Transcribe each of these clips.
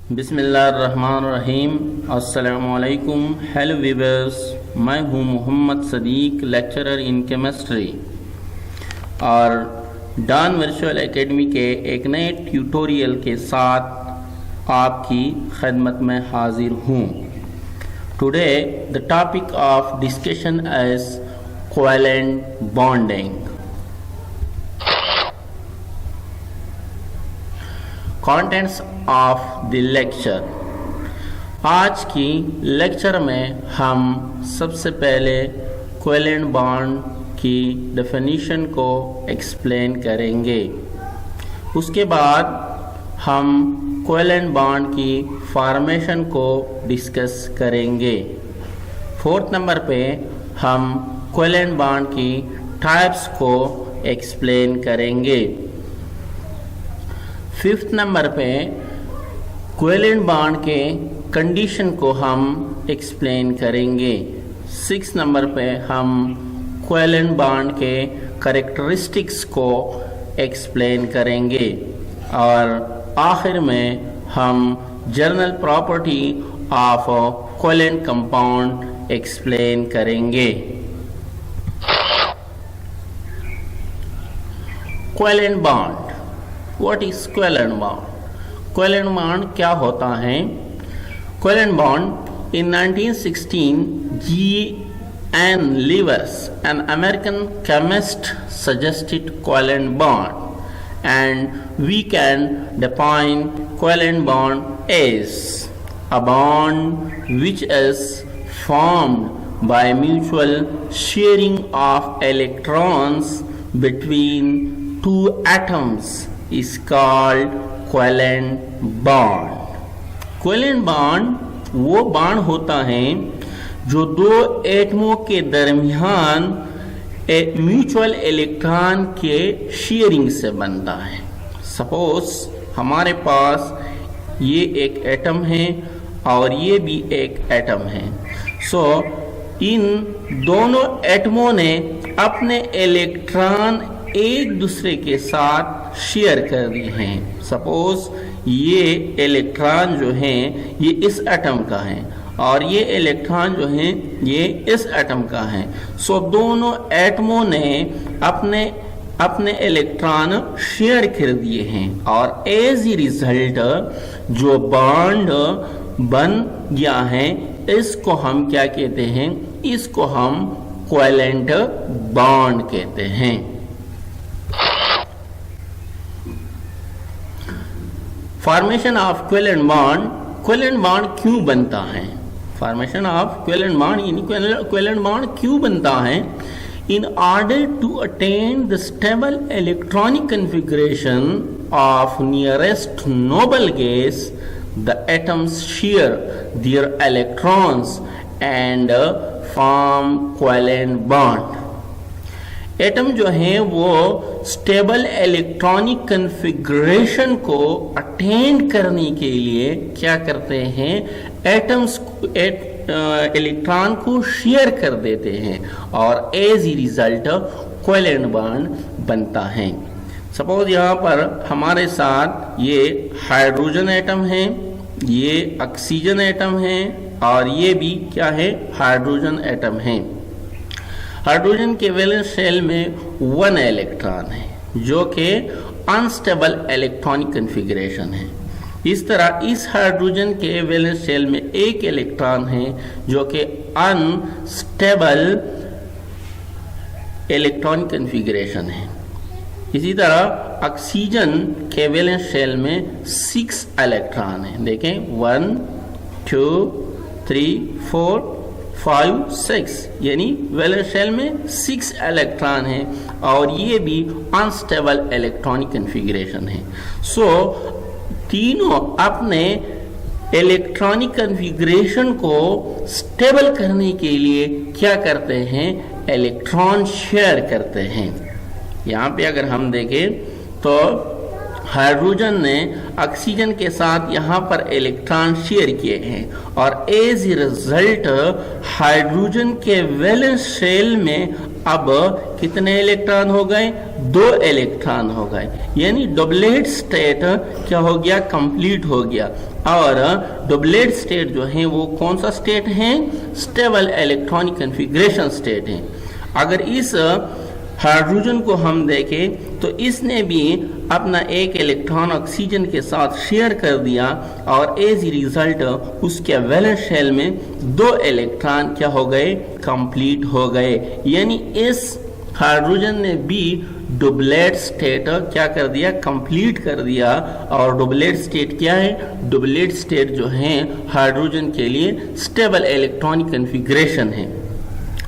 बिस्मिल्लाहिर्रहमानिर्रहीम। अस्सलामुअलैकुम। Hello viewers, मैं हूं Mohammad Sadiq, lecturer in chemistry और डॉन वर्चुअल एकेडमी के एक नए ट्यूटोरियल के साथ आपकी खिदमत में हाजिर हूं। Today the topic of discussion is covalent bonding. Contents of the lecture. आज की लेक्चर में हम सबसे पहले कोवेलेंट बॉन्ड की डेफिनेशन को एक्सप्लेन करेंगे। उसके बाद हम कोवेलेंट बॉन्ड की फॉर्मेशन को डिस्कस करेंगे। फोर्थ नंबर पे हम कोवेलेंट बॉन्ड की टाइप्स को एक्सप्लेन करेंगे। फिफ्थ नंबर पे कोवेलेंट बॉन्ड के कंडीशन को हम एक्सप्लेन करेंगे। सिक्स नंबर पे हम कोवेलेंट बॉन्ड के कैरेक्टरिस्टिक्स को एक्सप्लेन करेंगे और आखिर में हम general property of covalent compound explain करेंगे। Covalent bond, what is covalent bond? Covalent bond क्या होता है? Covalent bond in 1916 G.N. Lewis, an American chemist, suggested covalent bond, and we can define covalent bond as a bond which is formed by mutual sharing of electrons between two atoms is called covalent bond. Covalent bond वो bond होता है जो दो एटमों के दरमियान mutual electron के sharing से बनता है। सपोज हमारे पास ये एक एटम है और ये भी एक एटम है। सो इन दोनों एटमों ने अपने इलेक्ट्रॉन एक दूसरे के साथ शेयर कर दिए हैं। सपोज ये इलेक्ट्रॉन जो हैं ये इस एटम का है और ये इलेक्ट्रॉन जो हैं ये इस एटम का है। सो दोनों एटमों ने अपने इलेक्ट्रॉन शेयर कर दिए हैं और एज ए रिजल्ट जो बॉन्ड बन गया है इसको हम क्या कहते हैं? इसको हम कोवेलेंट बॉन्ड कहते हैं। Formation of covalent bond, covalent bond क्यों बनता है? फॉर्मेशन ऑफ कोवेलेंट बॉन्ड यानी कोवेलेंट बॉन्ड क्यों बनता है? In order to attain the stable electronic configuration of nearest noble gas, the atoms share their electrons and form covalent bond. Atom जो है वो स्टेबल इलेक्ट्रॉनिक कॉन्फ़िगरेशन को attain करने के लिए क्या करते हैं? एटम्स इलेक्ट्रॉन को शेयर कर देते हैं और as a result covalent bond बनता है। सपोज यहाँ पर हमारे साथ ये हाइड्रोजन एटम है, ये ऑक्सीजन एटम है और ये भी क्या है? हाइड्रोजन एटम है। हाइड्रोजन के वैलेंस शेल में 1 इलेक्ट्रॉन है जो कि अनस्टेबल इलेक्ट्रॉनिक कॉन्फ़िगरेशन है। इस तरह इस हाइड्रोजन के वैलेंस शेल में 1 इलेक्ट्रॉन है जो कि अनस्टेबल इलेक्ट्रॉनिक कॉन्फ़िगरेशन है। इसी तरह ऑक्सीजन के वैलेंस शेल में 6 इलेक्ट्रॉन है। देखें 1 2 3 4 5 6 यानी वैलेंस शेल में 6 इलेक्ट्रॉन है और ये भी अनस्टेबल इलेक्ट्रॉनिक कॉन्फ़िगरेशन है। सो तीनों अपने इलेक्ट्रॉनिक कॉन्फ़िगरेशन को स्टेबल करने के लिए क्या करते हैं? इलेक्ट्रॉन शेयर करते हैं। यहाँ पे अगर हम देखें तो हाइड्रोजन ने ऑक्सीजन के साथ यहाँ पर इलेक्ट्रॉन शेयर किए हैं और एज ए रिजल्ट हाइड्रोजन के वैलेंस शेल में अब कितने इलेक्ट्रॉन हो गए? 2 इलेक्ट्रॉन हो गए, यानी डबलेट स्टेट क्या हो गया? कंप्लीट हो गया। और डबलेट स्टेट जो है वो कौन सा स्टेट है? स्टेबल इलेक्ट्रॉनिक कन्फिग्रेशन स्टेट है। अगर इस हाइड्रोजन को हम देखें तो इसने भी अपना एक इलेक्ट्रॉन ऑक्सीजन के साथ शेयर कर दिया और एज रिजल्ट उसके वैलेंस शेल में 2 इलेक्ट्रॉन क्या हो गए? कंप्लीट हो गए। यानी इस हाइड्रोजन ने भी डुबलेट स्टेट क्या कर दिया? कंप्लीट कर दिया। और डुबलेट स्टेट क्या है? डुबलेट स्टेट जो है हाइड्रोजन के लिए स्टेबल इलेक्ट्रॉनिक कन्फिग्रेशन है।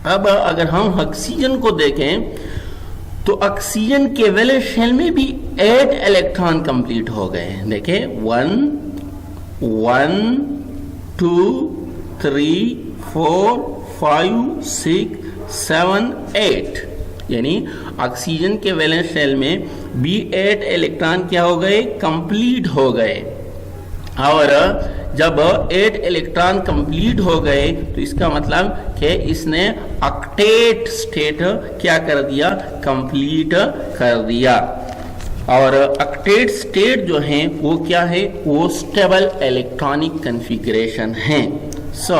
अब अगर हम ऑक्सीजन को देखें तो ऑक्सीजन के वैलेंस शेल में भी 8 इलेक्ट्रॉन कंप्लीट हो गए हैं। देखें 1 2 3 4 5 6 7 8, यानी ऑक्सीजन के वैलेंस शेल में भी 8 इलेक्ट्रॉन क्या हो गए? कंप्लीट हो गए। और जब 8 इलेक्ट्रॉन कंप्लीट हो गए तो इसका मतलब कि इसने ऑक्टेट स्टेट क्या कर दिया? कंप्लीट कर दिया। और ऑक्टेट स्टेट जो है वो क्या है? वो स्टेबल इलेक्ट्रॉनिक कन्फिग्रेशन है। सो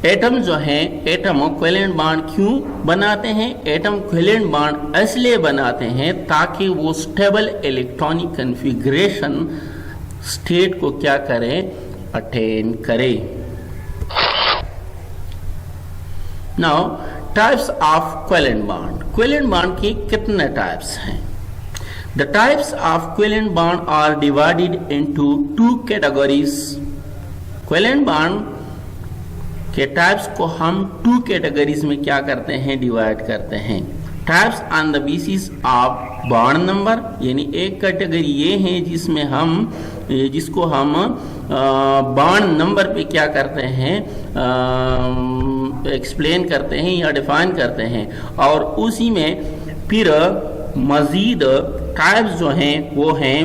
एटम जो है, एटम कोवेलेंट बॉन्ड क्यों बनाते हैं? एटम कोवेलेंट बॉन्ड इसलिए बनाते हैं ताकि वो स्टेबल इलेक्ट्रॉनिक कन्फिग्रेशन स्टेट को क्या करें? अटेन करें। Now types of covalent bond. Covalent bond के कितने टाइप्स हैं? The types of covalent bond are divided into 2 categories. Covalent bond के टाइप्स को हम 2 कैटेगरीज में क्या करते हैं? डिवाइड करते हैं। Types on the basis of bond number, यानी एक कैटेगरी ये है जिसको हम बॉन्ड नंबर पे क्या करते हैं? एक्सप्लेन करते हैं या डिफाइन करते हैं। और उसी में फिर मजीद टाइप्स जो हैं वो हैं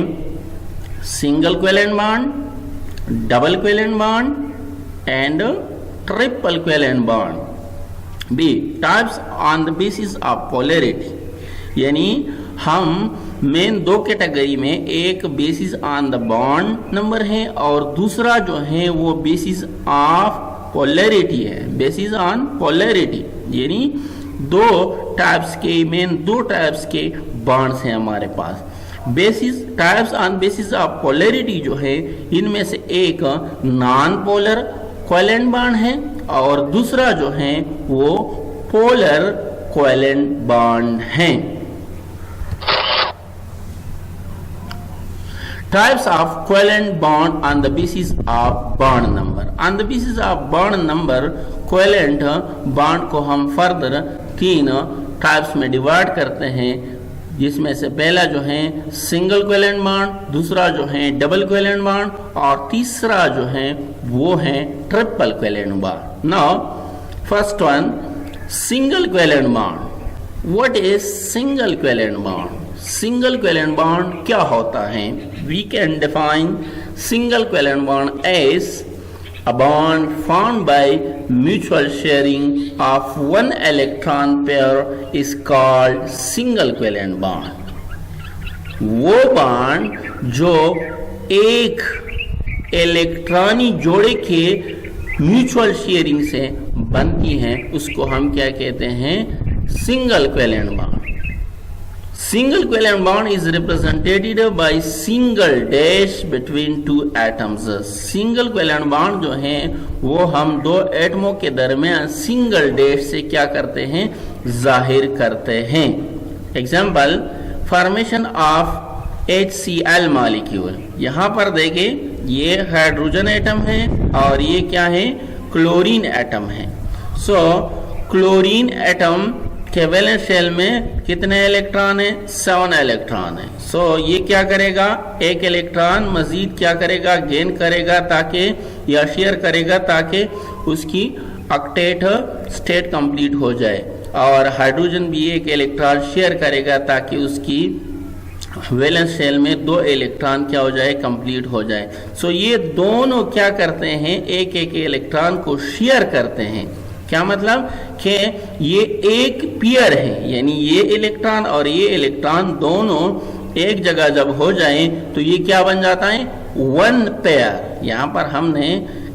single covalent bond, double covalent bond and triple covalent bond. B types on the basis of polarity, यानी हम मेन 2 कैटेगरी में एक basis on the bond number है और दूसरा जो है वो बेसिस ऑफ पोलैरिटी है, बेसिस ऑन पोलैरिटी। यानी 2 टाइप्स के मेन 2 टाइप्स के बॉन्ड्स हैं हमारे पास। Basis types on basis of polarity जो है इनमें से एक नॉन पोलर कोवेलेंट बॉन्ड है और दूसरा जो है वो पोलर कोवेलेंट बॉन्ड है। Types of covalent bond on the basis of bond number. On the basis of bond number, covalent bond को हम फर्दर 3 टाइप्स में डिवाइड करते हैं, जिसमें से पहला जो है सिंगल कोवेलेंट बॉन्ड, दूसरा जो है डबल कोवेलेंट बॉन्ड और तीसरा जो है वो है triple covalent bond. Now first one, single covalent bond. What is single covalent bond? Single covalent bond क्या होता है? We can define single covalent bond as a bond formed by mutual sharing of one electron pair is called single covalent bond. वो bond जो एक इलेक्ट्रॉनी जोड़े के mutual sharing से बनती है उसको हम क्या कहते हैं? Single covalent bond. Single covalent bond is represented by single dash between 2 atoms. Single covalent bond जो है वो हम 2 एटमों के दरमियान सिंगल डैश से क्या करते हैं? जाहिर करते हैं। Example, formation of HCl molecule. यहाँ पर देखें ये हाइड्रोजन एटम है और ये क्या है? क्लोरीन एटम है। सो क्लोरीन एटम के वैलेंस शेल में कितने इलेक्ट्रॉन है? 7 इलेक्ट्रॉन है। सो ये क्या करेगा? एक इलेक्ट्रॉन मजीद क्या करेगा? गेन करेगा ताकि या शेयर करेगा ताकि उसकी ऑक्टेट स्टेट कंप्लीट हो जाए। और हाइड्रोजन भी एक इलेक्ट्रॉन शेयर करेगा ताकि उसकी वैलेंस शेल में 2 इलेक्ट्रॉन क्या हो जाए, कंप्लीट हो जाए। सो ये दोनों क्या करते हैं, एक एक इलेक्ट्रॉन को शेयर करते हैं। क्या मतलब कि ये एक पेयर है, यानी ये इलेक्ट्रॉन और ये इलेक्ट्रॉन दोनों एक जगह जब हो जाए तो ये क्या बन जाता है, 1 पेयर। यहाँ पर हमने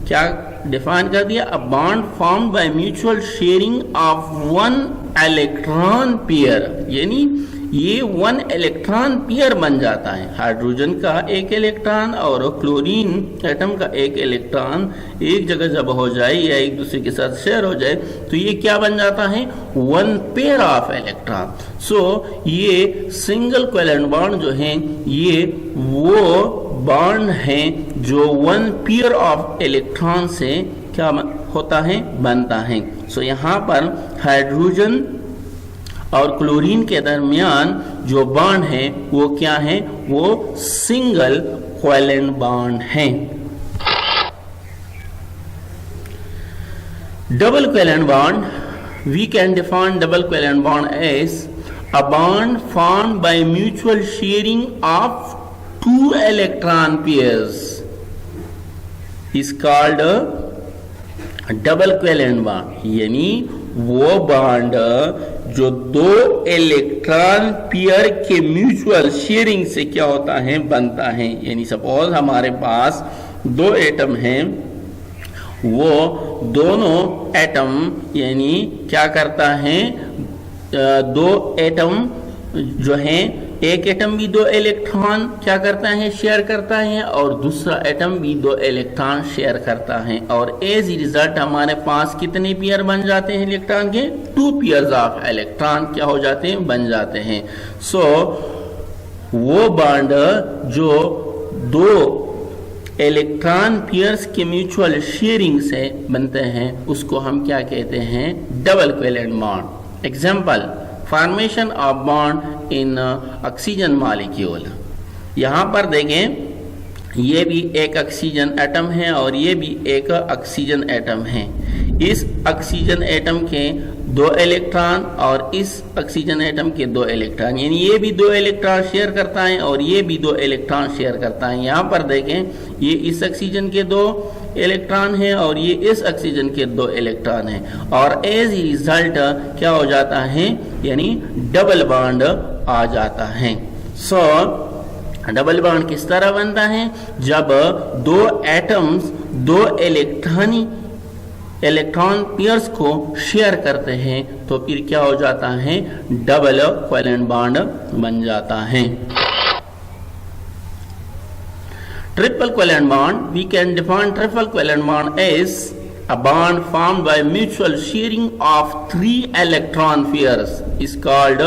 क्या डिफाइन कर दिया, अ bond formed by mutual sharing of 1 electron pair, यानी ये 1 इलेक्ट्रॉन पेयर बन जाता है। हाइड्रोजन का एक इलेक्ट्रॉन और क्लोरीन एटम का एक इलेक्ट्रॉन एक जगह जब हो जाए या एक दूसरे के साथ शेयर हो जाए तो ये क्या बन जाता है, 1 पेयर ऑफ इलेक्ट्रॉन। सो ये सिंगल कोवेलेंट बॉन्ड जो है ये वो बॉन्ड है जो 1 पेयर ऑफ इलेक्ट्रॉन से क्या होता है, बनता है। सो यहाँ पर हाइड्रोजन और क्लोरीन के दरमियान जो बॉन्ड है वो क्या है, वो सिंगल कोवेलेंट बॉन्ड है। Double covalent bond, we can define double covalent bond as a bond formed by mutual sharing of 2 electron pairs is called double covalent bond, यानी वो बॉन्ड जो 2 इलेक्ट्रॉन पेयर के म्यूचुअल शेयरिंग से क्या होता है, बनता है। यानी सपोज हमारे पास 2 एटम हैं, वो दोनों एटम यानी क्या करता है, 2 एटम जो है, एक एटम भी 2 इलेक्ट्रॉन क्या करता है, शेयर करता है, और दूसरा एटम भी 2 इलेक्ट्रॉन शेयर करता है। और एज रिजल्ट हमारे पास कितने पेयर बन जाते हैं इलेक्ट्रॉन के, 2 पेयर्स ऑफ इलेक्ट्रॉन क्या हो जाते हैं, बन जाते हैं। सो वो बॉन्ड जो 2 इलेक्ट्रॉन पेयर्स के म्यूचुअल शेयरिंग से बनते हैं उसको हम क्या कहते हैं, double covalent bond. Example, formation of bond in oxygen molecule. यहाँ पर देखें, ये भी एक ऑक्सीजन एटम है और ये भी एक ऑक्सीजन एटम है। इस ऑक्सीजन एटम के 2 इलेक्ट्रॉन और इस ऑक्सीजन एटम के 2 इलेक्ट्रॉन, यानी ये भी 2 इलेक्ट्रॉन शेयर करता है और ये भी 2 इलेक्ट्रॉन शेयर करता है। यहाँ पर देखें, ये इस ऑक्सीजन के 2 इलेक्ट्रॉन है और ये इस ऑक्सीजन के 2 इलेक्ट्रॉन है, और एज रिजल्ट क्या हो जाता है, यानी डबल बॉन्ड आ जाता है। सो डबल बॉन्ड किस तरह बनता है, जब 2 एटम्स 2 इलेक्ट्रॉन पेयर्स को शेयर करते हैं तो फिर क्या हो जाता है, डबल कोवेलेंट बॉन्ड बन जाता है। Triple covalent bond, we can define triple covalent bond as a bond formed by mutual sharing of 3 electron pairs is called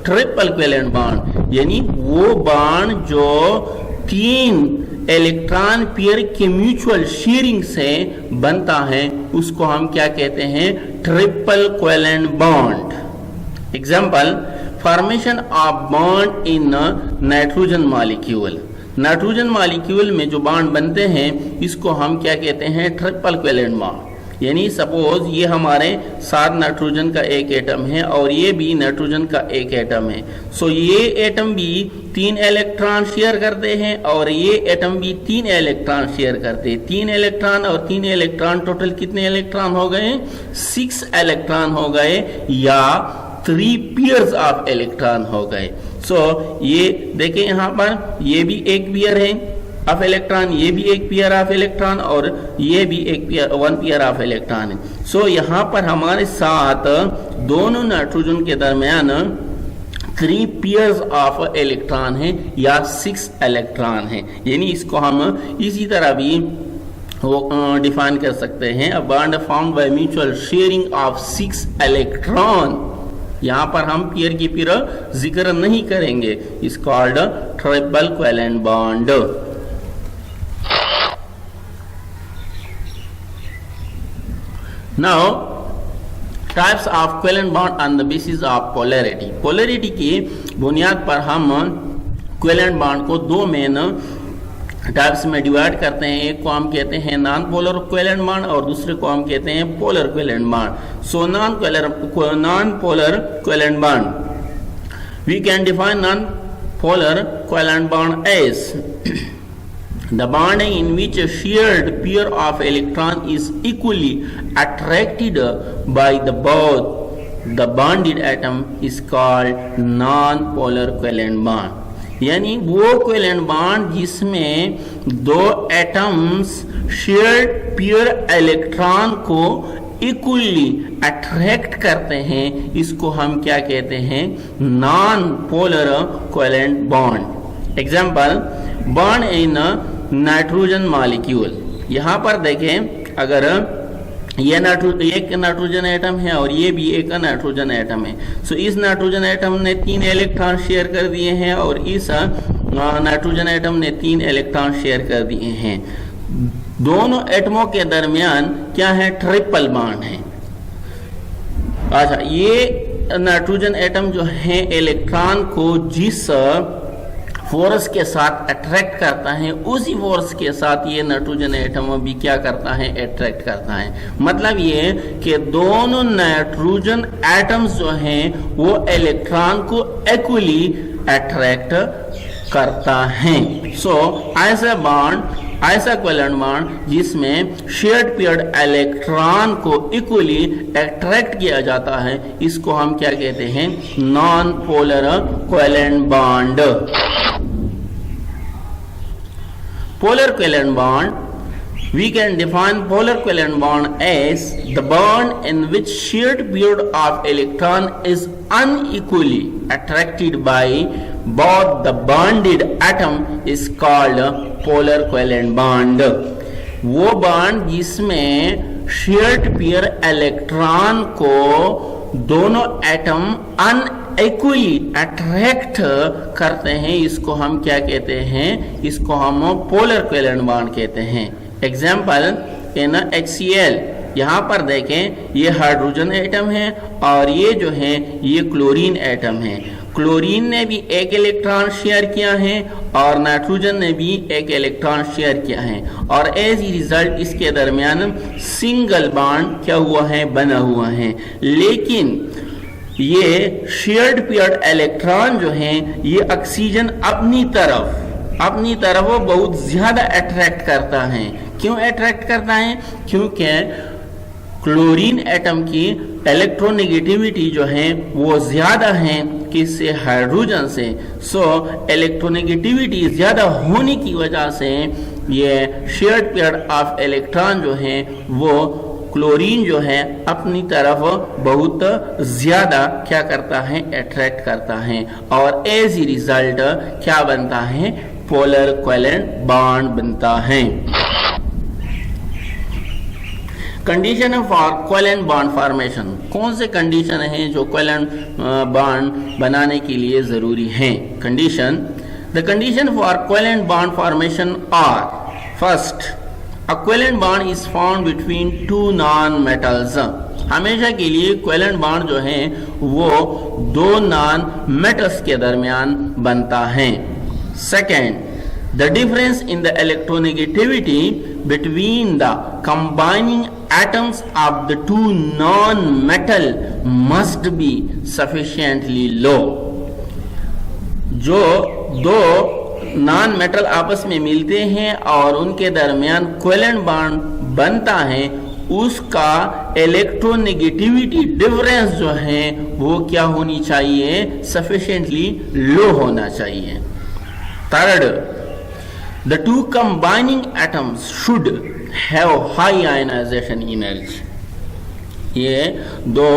triple covalent bond। यानी वो बॉन्ड जो 3 इलेक्ट्रॉन पेयर के म्यूचुअल शेयरिंग से बनता है उसको हम क्या कहते हैं, triple covalent bond. Example, formation of bond in nitrogen molecule. Nitrogen molecule में जो बॉन्ड बनते हैं इसको हम क्या कहते हैं, ट्रिपल कोवेलेंट बॉन्ड। यानी सपोज ये हमारे 7 नाइट्रोजन का एक एटम है और ये भी नाइट्रोजन का एक एटम है। सो ये एटम भी 3 इलेक्ट्रॉन शेयर करते हैं और ये एटम भी 3 इलेक्ट्रॉन शेयर करते हैं। 3 इलेक्ट्रॉन और 3 इलेक्ट्रॉन टोटल कितने इलेक्ट्रॉन हो गए, 6 इलेक्ट्रॉन हो गए, या 3 पेयर्स ऑफ इलेक्ट्रॉन हो गए। सो ये देखें, यहाँ पर ये भी एक पेयर है ऑफ इलेक्ट्रॉन, ये भी एक पेयर ऑफ इलेक्ट्रॉन और ये भी एक पेयर 1 पेयर ऑफ इलेक्ट्रॉन है। सो यहाँ पर हमारे साथ दोनों नाइट्रोजन के दरमियान 3 पेयर्स ऑफ इलेक्ट्रॉन है या 6 इलेक्ट्रॉन है। यानी इसको हम इसी तरह भी वो डिफाइन कर सकते हैं, अ bond formed by mutual sharing of 6 electron. यहाँ पर हम पेयर की फिर जिक्र नहीं करेंगे, इस called triple covalent bond. Now types of covalent bond on the basis of polarity. Polarity की बुनियाद पर हम कोवेलेंट बॉन्ड को 2 मेन टाइप्स में डिवाइड करते हैं। एक को हम कहते हैं नॉन पोलर कोवेलेंट बॉन्ड और दूसरे को हम कहते हैं polar covalent bond. So non polar covalent bond, we can define non polar covalent bond is the bond in which a shared pair of electron is equally attracted by the both the bonded atom is called non-polar covalent bond. यानी वो covalent bond जिसमें दो atoms shared pair electron को equally attract करते हैं, इसको हम क्या कहते हैं? Non polar covalent bond. Example, bond in nitrogen molecule. यहाँ पर देखें, अगर ये एक नाइट्रोजन एटम है और ये भी एक नाइट्रोजन एटम है. सो इस नाइट्रोजन एटम ने 3 इलेक्ट्रॉन शेयर कर दिए हैं और इस नाइट्रोजन एटम ने 3 इलेक्ट्रॉन शेयर कर दिए हैं. दोनों एटमों के दरमियान क्या है? ट्रिपल बॉन्ड है. अच्छा, ये नाइट्रोजन एटम जो है इलेक्ट्रॉन को जिस फोर्स के साथ अट्रैक्ट करता है, उसी फोर्स के साथ ये नाइट्रोजन एटम भी क्या करता है? अट्रैक्ट करता है. मतलब ये कि दोनों नाइट्रोजन एटम्स जो हैं वो इलेक्ट्रॉन को इक्वली अट्रैक्ट करता है. सो ऐसा कोवेलेंट बॉन्ड जिसमें शेयर्ड पेयर्ड इलेक्ट्रॉन को इक्वली अट्रैक्ट किया जाता है, इसको हम क्या कहते हैं? Non polar covalent bond. Polar covalent bond, we can define polar covalent bond as the bond in which shared pair of electron is unequally attracted by both the bonded atom is called polar covalent bond. वो bond जिसमें shared pair electron को दोनों atom unequally attract करते हैं, इसको हम क्या कहते हैं? इसको हम पोलर कोवेलेंट बॉन्ड कहते हैं. एग्जाम्पल, इन HCl. यहाँ पर देखें, ये हाइड्रोजन एटम है और ये जो है ये क्लोरीन एटम है. क्लोरीन ने भी एक इलेक्ट्रॉन शेयर किया है और नाइट्रोजन ने भी एक इलेक्ट्रॉन शेयर किया है और एज ए रिजल्ट इसके दरमियान सिंगल बॉन्ड क्या हुआ है? बना हुआ है. लेकिन ये शेयर्ड पेयर्ड इलेक्ट्रॉन जो हैं ये ऑक्सीजन अपनी तरफ वो बहुत ज्यादा अट्रैक्ट करता है. क्यों अट्रैक्ट करता है? क्योंकि क्लोरीन एटम की इलेक्ट्रोनेगेटिविटी जो है वो ज्यादा है किससे? हाइड्रोजन से. सो इलेक्ट्रोनेगेटिविटी ज्यादा होने की वजह से ये शेयर्ड पेयर ऑफ इलेक्ट्रॉन जो है वो क्लोरीन जो है अपनी तरफ बहुत ज्यादा क्या करता है? अट्रैक्ट करता है और एज ए रिजल्ट क्या बनता है? पोलर कोवेलेंट बॉन्ड बनता है. Condition for covalent bond formation. कौन से कंडीशन है जो कोवेलेंट बॉन्ड बनाने के लिए जरूरी है? Condition. The condition for covalent bond formation are: first, a covalent bond is found between two non-metals. हमेशा के लिए कोवेलेंट बॉन्ड जो है वो दो नॉन मेटल्स के दरमियान बनता है. Second, the difference in the electronegativity between the combining atoms of the two non-metal must be sufficiently low. जो दो नॉन मेटल आपस में मिलते हैं और उनके दरमियान कोवेलेंट बॉन्ड बनता है, उसका इलेक्ट्रोनेगेटिविटी डिफरेंस जो है वो क्या होनी चाहिए? सफिशिएंटली लो होना चाहिए. Third, the two combining atoms should have high ionisation energy. ये दो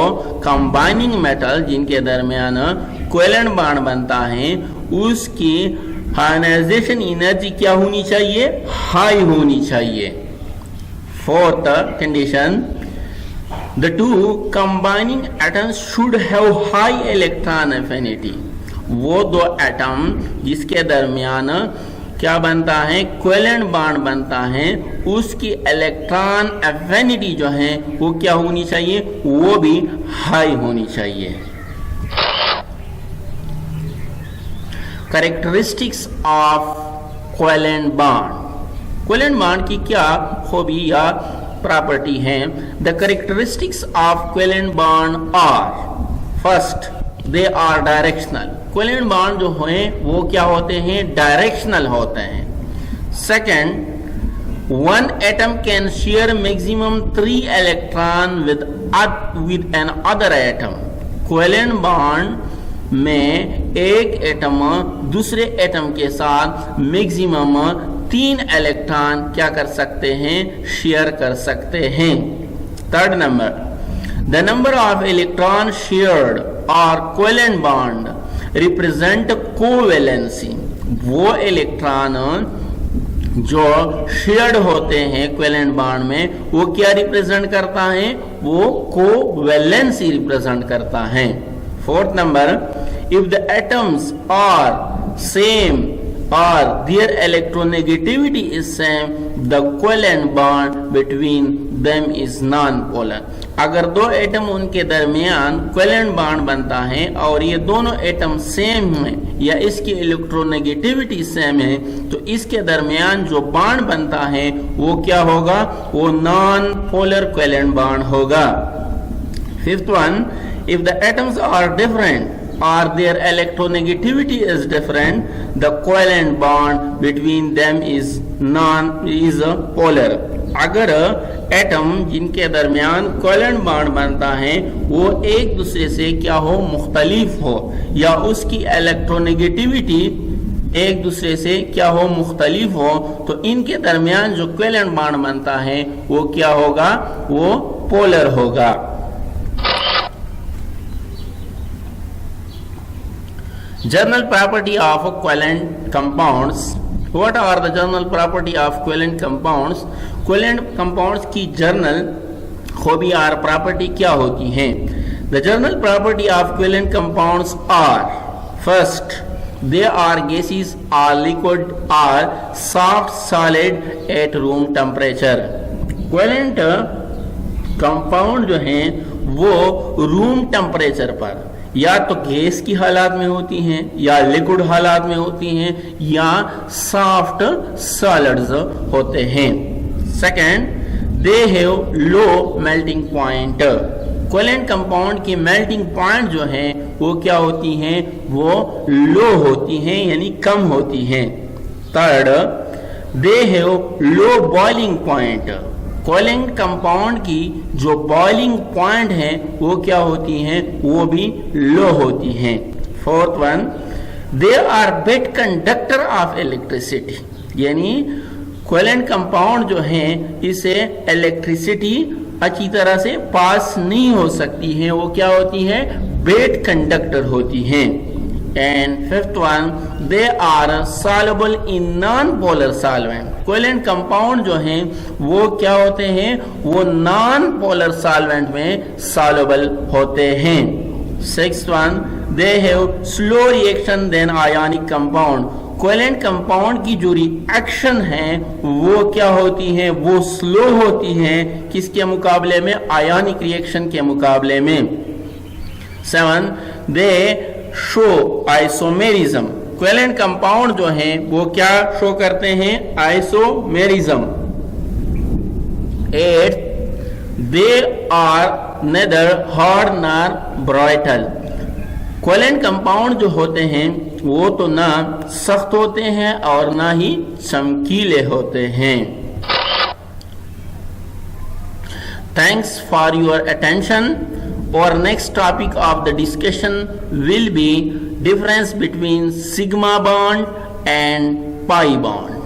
कंबाइनिंग मेटल जिनके दरमियान कोवेलेंट बॉन्ड बनता है उसकी आयनाइजेशन एनर्जी क्या होनी चाहिए? हाई होनी चाहिए. Fourth condition, the two combining atoms should have high electron affinity. वो दो एटम जिसके दरमियान क्या बनता है? कोवेलेंट बॉन्ड बनता है, उसकी इलेक्ट्रॉन एफिनिटी जो है वो क्या होनी चाहिए? वो भी हाई होनी चाहिए. Characteristics of covalent bond. Covalent bond की क्या खूबी या प्रॉपर्टी है? The characteristics of covalent bond are: first, they are directional. Covalent bond जो हैं वो क्या होते हैं, डायरेक्शनल होते हैं। Second, one atom can share maximum 3 electron with an other atom। Covalent bond में एक एटम दूसरे एटम के साथ मैक्सिमम 3 इलेक्ट्रॉन क्या कर सकते हैं, शेयर कर सकते हैं। Third number, the number of electron shared और कोवेलेंट बॉन्ड रिप्रेजेंट कोवेलेंसी। वो इलेक्ट्रॉन जो शेयर्ड होते हैं कोवेलेंट बॉन्ड में वो क्या रिप्रेजेंट करता है, वो कोवेलेंसी रिप्रेजेंट करता है। Fourth number, if the atoms are same or their electronegativity is same, the covalent bond between them is non-polar। अगर दो एटम उनके दरमियान कोवेलेंट बॉन्ड बनता है और ये दोनों एटम सेम हैं या इसकी इलेक्ट्रोनेगेटिविटी सेम है तो इसके दरमियान जो बॉन्ड बनता है वो क्या होगा, वो नॉन पोलर कोवेलेंट बॉन्ड होगा। Fifth one, if the atoms are different or their electronegativity is different, the covalent bond between them is polar। अगर एटम जिनके दरमियान कोवेलेंट बॉन्ड बनता है वो एक दूसरे से क्या हो, मुख्तलिफ हो या उसकी इलेक्ट्रोनेगेटिविटी एक दूसरे से क्या हो, मुख्तलिफ हो, तो इनके दरमियान जो कोवेलेंट बॉन्ड बनता है वो क्या होगा, वो पोलर होगा। General property of covalent compounds। What are the general property of covalent compounds? Covalent compounds की जर्नल खूबी और प्रॉपर्टी क्या होती हैं? The general property of covalent compounds are, first, they are gases or liquid or soft solid at room temperature। covalent compound जो हैं वो room temperature पर या तो गैस की हालात में होती हैं या लिक्विड हालात में होती हैं या सॉफ्ट सॉलिड्स होते हैं। Second, they have low melting point. Covalent compound की मेल्टिंग पॉइंट जो है वो क्या होती हैं, वो लो होती हैं यानी कम होती हैं। Third, they have low boiling point. Covalent compound की जो बॉइलिंग पॉइंट है वो क्या होती हैं, वो भी लो होती हैं। Fourth one, they are bad conductor of electricity, यानी कोवेलेंट कंपाउंड जो है इसे इलेक्ट्रिसिटी अच्छी तरह से पास नहीं हो सकती है, वो क्या होती है, बेड कंडक्टर होती हैं। And fifth one, they are soluble in non polar solvent. Covalent compound जो हैं वो क्या होते हैं, वो नॉन पोलर सॉल्वेंट में सॉल्युबल होते हैं। Sixth one, they have slow reaction than ionic compound. Covalent compound की जो रिएक्शन है वो क्या होती है, वो स्लो होती है, किसके मुकाबले में, आयोनिक रिएक्शन के मुकाबले में। Seven, they show isomerism. Covalent compound जो हैं वो क्या शो करते हैं, isomerism. Eight, they are neither hard nor brittle. Covalent compound जो होते हैं वो तो ना सख्त होते हैं और ना ही चमकीले होते हैं। Thanks for your attention. Our next topic of the discussion will be difference between sigma bond and pi bond।